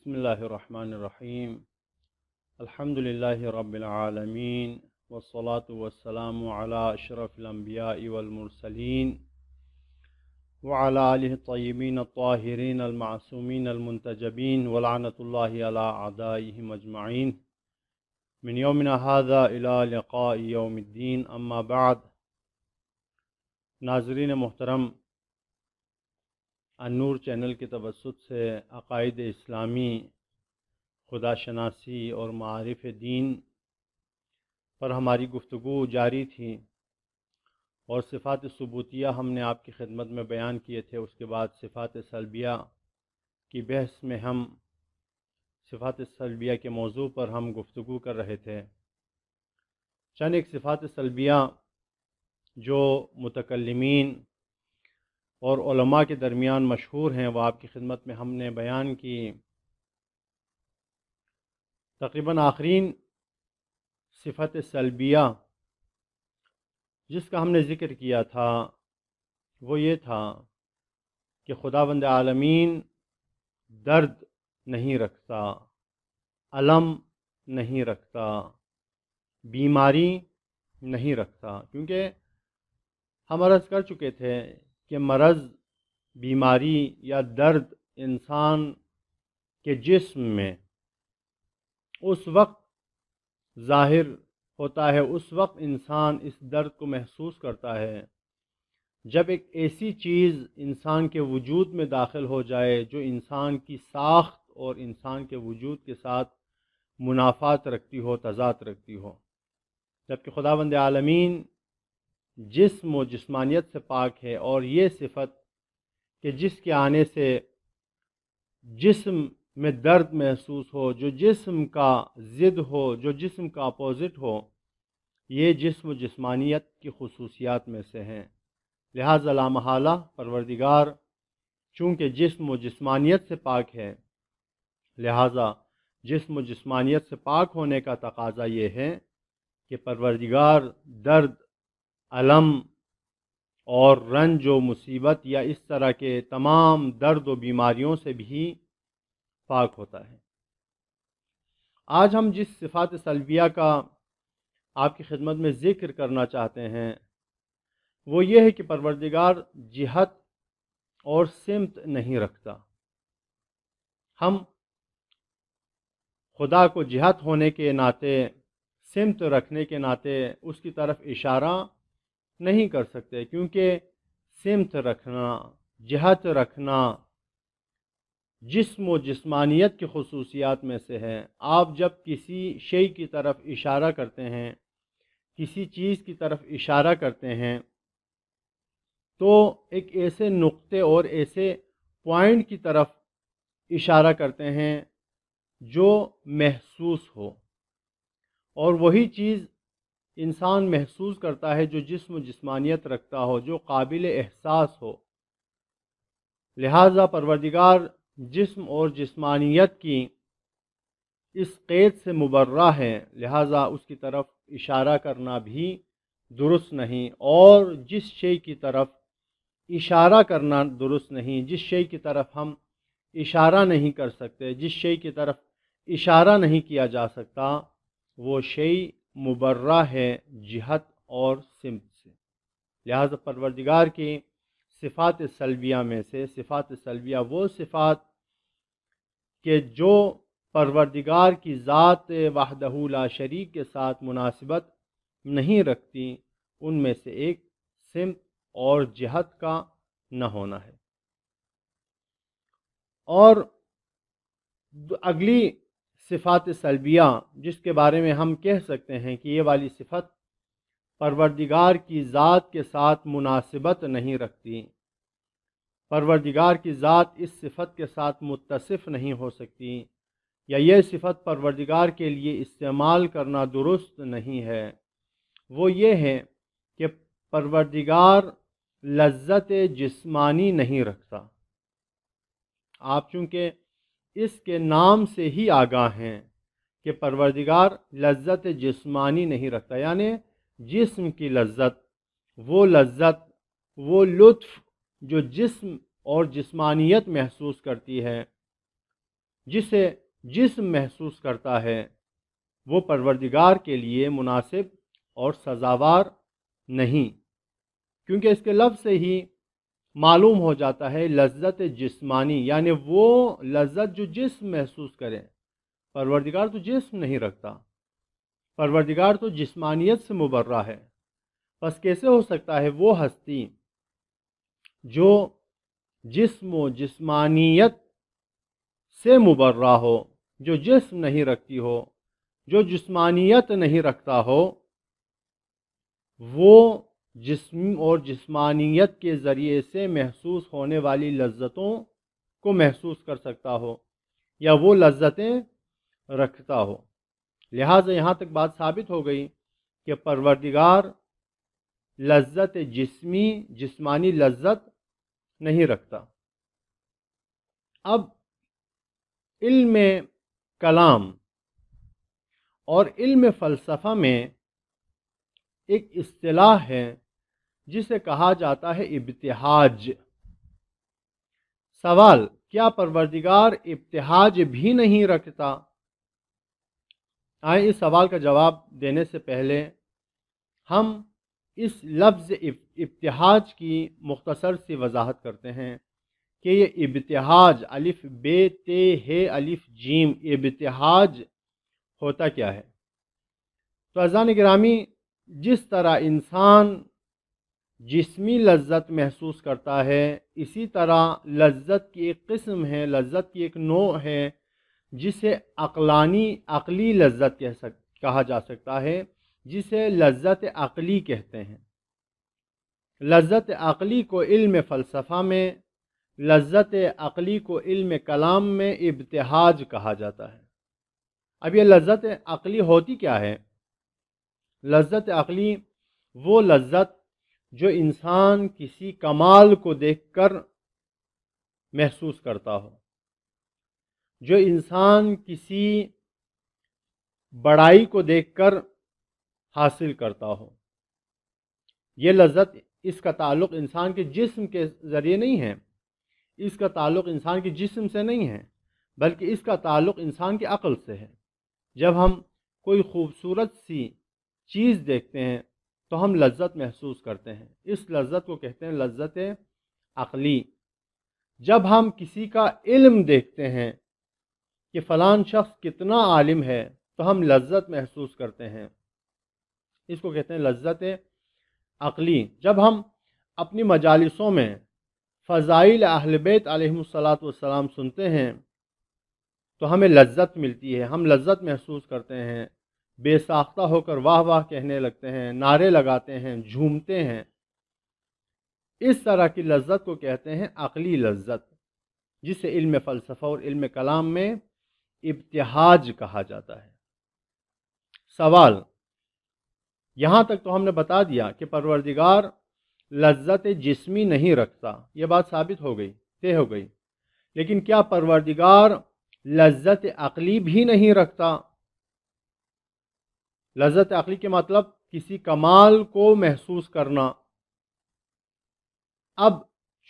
بسم اللہ الرحمن الرحیم الحمد للہ رب العالمین والصلاة والسلام علی اشرف الانبیاء والمرسلین وعلی آلہ الطیبین الطاہرین المعصومین المنتجبین ولعنۃ اللہ علی اعدائہم اجمعین من یومنا ھذا الی لقاء یوم الدین، اما بعد۔ ناظرین محترم، النور چینل کے توسط سے عقائد اسلامی، خدا شناسی اور معارف دین پر ہماری گفتگو جاری تھی، اور صفات ثبوتیہ ہم نے آپ کی خدمت میں بیان کیے تھے۔ اس کے بعد صفات سلبیہ کی بحث میں ہم صفات سلبیہ کے موضوع پر ہم گفتگو کر رہے تھے۔ چند ایک صفات سلبیہ جو متکلمین اور علماء کے درمیان مشہور ہیں، وہ آپ کی خدمت میں ہم نے بیان کی۔ تقریباً آخرین صفت سلبیہ جس کا ہم نے ذکر کیا تھا وہ یہ تھا کہ خداوند عالمین درد نہیں رکھتا، الم نہیں رکھتا، بیماری نہیں رکھتا، کیونکہ ہم عرض کر چکے تھے کہ مرض، بیماری یا درد انسان کے جسم میں اس وقت ظاہر ہوتا ہے، اس وقت انسان اس درد کو محسوس کرتا ہے جب ایک ایسی چیز انسان کے وجود میں داخل ہو جائے جو انسان کی ساخت اور انسان کے وجود کے ساتھ منافات رکھتی ہو، تضاد رکھتی ہو۔ جبکہ خداوند عالمین جسم و جسمانیت سے پاک ہے، اور یہ صفت کہ جس کے آنے سے جسم میں درد محسوس ہو، جو جسم کا ضد ہو، جو جسم کا اپوزٹ ہو، یہ جسم و جسمانیت کی خصوصیات میں سے ہیں۔ لہذا لا محالہ پروردگار چونکہ جسم و جسمانیت سے پاک ہے، لہذا جسم و جسمانیت سے پاک ہونے کا تقاضا یہ ہے کہ پروردگار درد، الم اور رنج و مصیبت یا اس طرح کے تمام درد و بیماریوں سے بھی پاک ہوتا ہے۔ آج ہم جس صفات سلبیہ کا آپ کی خدمت میں ذکر کرنا چاہتے ہیں وہ یہ ہے کہ پروردگار جہت اور سمت نہیں رکھتا۔ ہم خدا کو جہت ہونے کے ناطے، سمت رکھنے کے ناطے اس کی طرف اشارہ نہیں کر سکتے، کیونکہ سمت رکھنا، جہت رکھنا جسم و جسمانیت کی خصوصیات میں سے ہے۔ آپ جب کسی شے کی طرف اشارہ کرتے ہیں، کسی چیز کی طرف اشارہ کرتے ہیں، تو ایک ایسے نقطے اور ایسے پوائنٹ کی طرف اشارہ کرتے ہیں جو محسوس ہو، اور وہی چیز انسان محسوس کرتا ہے جو جسم و جسمانیت رکھتا ہو، جو قابل احساس ہو۔ لہذا پروردگار جسم اور جسمانیت کی اس قید سے مبرہ ہے، لہذا اس کی طرف اشارہ کرنا بھی درست نہیں، اور جس شے کی طرف اشارہ کرنا درست نہیں، جس شے کی طرف ہم اشارہ نہیں کر سکتے، جس شے کی طرف اشارہ نہیں کیا جا سکتا، وہ شے مبرہ ہے جہت اور سمت سے۔ لہذا پروردگار کی صفات سلبیہ میں سے، صفات سلبیہ وہ صفات کہ جو پروردگار کی ذات وحدہ لا شریک کے ساتھ مناسبت نہیں رکھتی، ان میں سے ایک سمت اور جہت کا نہ ہونا ہے۔ اور اگلی صفات سلبیہ جس کے بارے میں ہم کہہ سکتے ہیں کہ یہ والی صفت پروردگار کی ذات کے ساتھ مناسبت نہیں رکھتی، پروردگار کی ذات اس صفت کے ساتھ متصف نہیں ہو سکتی، یا یہ صفت پروردگار کے لیے استعمال کرنا درست نہیں ہے، وہ یہ ہے کہ پروردگار لذت جسمانی نہیں رکھتا۔ آپ چونکہ اس کے نام سے ہی آگاہ ہیں کہ پروردگار لذت جسمانی نہیں رکھتا، یعنی جسم کی لذت، وہ لطف جو جسم اور جسمانیت محسوس کرتی ہے، جسے جسم محسوس کرتا ہے وہ پروردگار کے لیے مناسب اور سزاوار نہیں، کیونکہ اس کے لفظ سے ہی معلوم ہو جاتا ہے لذت جسمانی، یعنی وہ لذت جو جسم محسوس کرے۔ پروردگار تو جسم نہیں رکھتا، پروردگار تو جسمانیت سے مبرہ ہے، پس کیسے ہو سکتا ہے وہ ہستی جو جسم و جسمانیت سے مبرہ ہو، جو جسم نہیں رکھتی ہو، جو جسمانیت نہیں رکھتا ہو، وہ جسم اور جسمانیت کے ذریعے سے محسوس ہونے والی لذتوں کو محسوس کر سکتا ہو یا وہ لذتیں رکھتا ہو۔ لہٰذا یہاں تک بات ثابت ہو گئی کہ پروردگار لذت جسمانی لذت نہیں رکھتا۔ اب علم کلام اور علم فلسفہ میں ایک اصطلاح ہے جسے کہا جاتا ہے ابتہاج۔ سوال، کیا پروردگار ابتہاج بھی نہیں رکھتا؟ آئیں اس سوال کا جواب دینے سے پہلے ہم اس لفظ ابتہاج کی مختصر سی وضاحت کرتے ہیں کہ یہ ابتہاج الف بے تے ہے الف جیم، ابتہاج ہوتا کیا ہے؟ تو عزیزان گرامی، جس طرح انسان جسمی لذت محسوس کرتا ہے، اسی طرح لذت کی ایک قسم ہے، لذت کی ایک نوع ہے جسے عقلی لذت کہا جا سکتا ہے، جسے لذت عقلی کہتے ہیں۔ لذت عقلی کو علم فلسفہ میں، لذت عقلی کو علم کلام میں ابتہاج کہا جاتا ہے۔ اب یہ لذت عقلی ہوتی کیا ہے؟ لذت عقلی وہ لذت جو انسان کسی کمال کو دیکھ کر محسوس کرتا ہو، جو انسان کسی بڑائی کو دیکھ کر حاصل کرتا ہو۔ یہ لذت، اس کا تعلق انسان کے جسم کے ذریعے نہیں ہے، اس کا تعلق انسان کے جسم سے نہیں ہے، بلکہ اس کا تعلق انسان کی عقل سے ہے۔ جب ہم کوئی خوبصورت سی چیز دیکھتے ہیں تو ہم لذت محسوس کرتے ہیں، اس لذت کو کہتے ہیں لذت عقلی۔ جب ہم کسی کا علم دیکھتے ہیں کہ فلان شخص کتنا عالم ہے تو ہم لذت محسوس کرتے ہیں، اس کو کہتے ہیں لذت عقلی۔ جب ہم اپنی مجالسوں میں فضائل اہل بیت علیہم الصلاۃ والسلام سنتے ہیں تو ہمیں لذت ملتی ہے، ہم لذت محسوس کرتے ہیں، بے ساختہ ہو کر واہ واہ کہنے لگتے ہیں، نعرے لگاتے ہیں، جھومتے ہیں۔ اس طرح کی لذت کو کہتے ہیں عقلی لذت، جسے علم فلسفہ اور علم کلام میں ابتہاج کہا جاتا ہے۔ سوال، یہاں تک تو ہم نے بتا دیا کہ پروردگار لذت جسمی نہیں رکھتا، یہ بات ثابت ہو گئی، طے ہو گئی، لیکن کیا پروردگار لذت عقلی بھی نہیں رکھتا؟ لذت عقلی کے مطلب کسی کمال کو محسوس کرنا۔ اب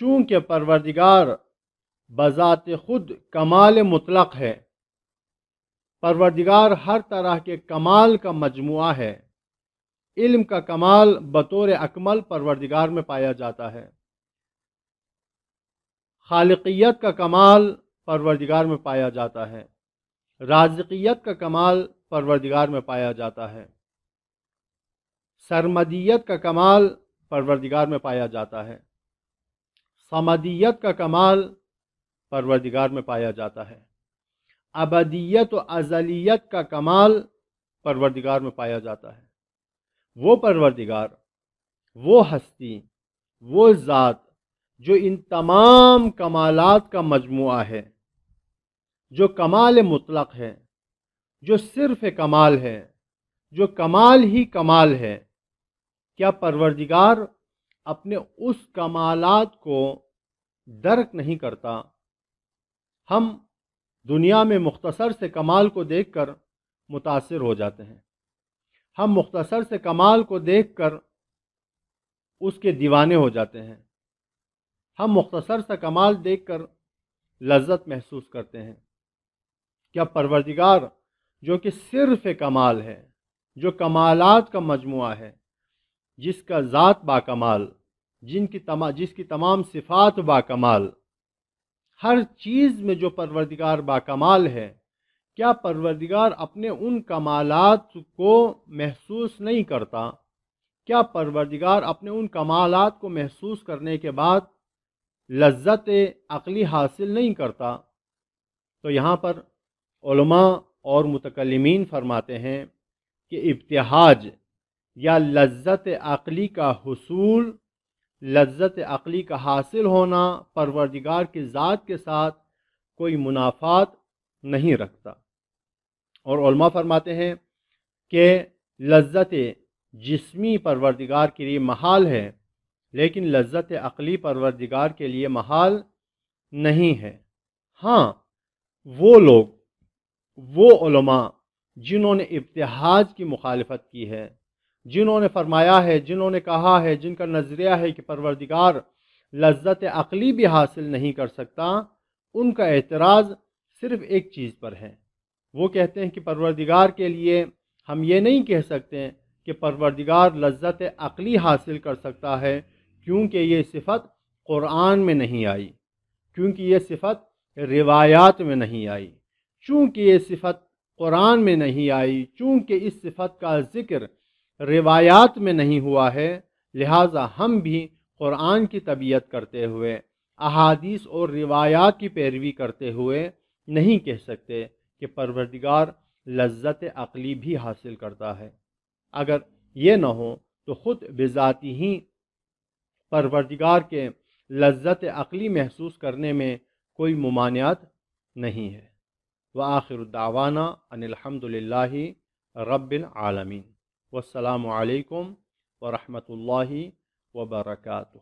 چونکہ پروردگار بذات خود کمال مطلق ہے، پروردگار ہر طرح کے کمال کا مجموعہ ہے، علم کا کمال بطور اکمل پروردگار میں پایا جاتا ہے، خالقیت کا کمال پروردگار میں پایا جاتا ہے، رازقیت کا کمال پروردگار میں پایا جاتا ہے، سرمدیت کا کمال پروردگار میں پایا جاتا ہے، صمدیت کا کمال پروردگار میں پایا جاتا ہے، ابدیت و ازلیت کا کمال پروردگار میں پایا جاتا ہے۔ وہ پروردگار، وہ ہستی، وہ ذات جو ان تمام کمالات کا مجموعہ ہے، جو کمال مطلق ہے، جو صرف کمال ہے، جو کمال ہی کمال ہے، کیا پروردگار اپنے اس کمالات کو درک نہیں کرتا؟ ہم دنیا میں مختصر سے کمال کو دیکھ کر متاثر ہو جاتے ہیں، ہم مختصر سے کمال کو دیکھ کر اس کے دیوانے ہو جاتے ہیں، ہم مختصر سا کمال دیکھ کر لذت محسوس کرتے ہیں، کیا پروردگار جو کہ صرف کمال ہے، جو کمالات کا مجموعہ ہے، جس کا ذات با کمال، جس کی تمام صفات با کمال، ہر چیز میں جو پروردگار با کمال ہے، کیا پروردگار اپنے ان کمالات کو محسوس نہیں کرتا؟ کیا پروردگار اپنے ان کمالات کو محسوس کرنے کے بعد لذت عقلی حاصل نہیں کرتا؟ تو یہاں پر علماء اور متکلمین فرماتے ہیں کہ ابتہاج یا لذت عقلی کا حصول، لذت عقلی کا حاصل ہونا پروردگار کی ذات کے ساتھ کوئی منافات نہیں رکھتا۔ اور علماء فرماتے ہیں کہ لذت جسمی پروردگار کے لیے محال ہے، لیکن لذت عقلی پروردگار کے لیے محال نہیں ہے۔ ہاں، وہ لوگ، وہ علماء جنہوں نے ابتہاج کی مخالفت کی ہے، جنہوں نے فرمایا ہے، جنہوں نے کہا ہے، جن کا نظریہ ہے کہ پروردگار لذت عقلی بھی حاصل نہیں کر سکتا، ان کا اعتراض صرف ایک چیز پر ہے۔ وہ کہتے ہیں کہ پروردگار کے لیے ہم یہ نہیں کہہ سکتے کہ پروردگار لذت عقلی حاصل کر سکتا ہے، کیونکہ یہ صفت قرآن میں نہیں آئی، کیونکہ یہ صفت روایات میں نہیں آئی، چونکہ یہ صفت قرآن میں نہیں آئی، چونکہ اس صفت کا ذکر روایات میں نہیں ہوا ہے، لہٰذا ہم بھی قرآن کی تبعیت کرتے ہوئے، احادیث اور روایات کی پیروی کرتے ہوئے نہیں کہہ سکتے کہ پروردگار لذت عقلی بھی حاصل کرتا ہے۔ اگر یہ نہ ہو تو خود بذاتی ہی پروردگار کے لذت عقلی محسوس کرنے میں کوئی ممانعت نہیں ہے۔ وآخر دعوانا ان الحمد للہ رب العالمین، والسلام علیکم ورحمۃ اللہ وبرکاتہ۔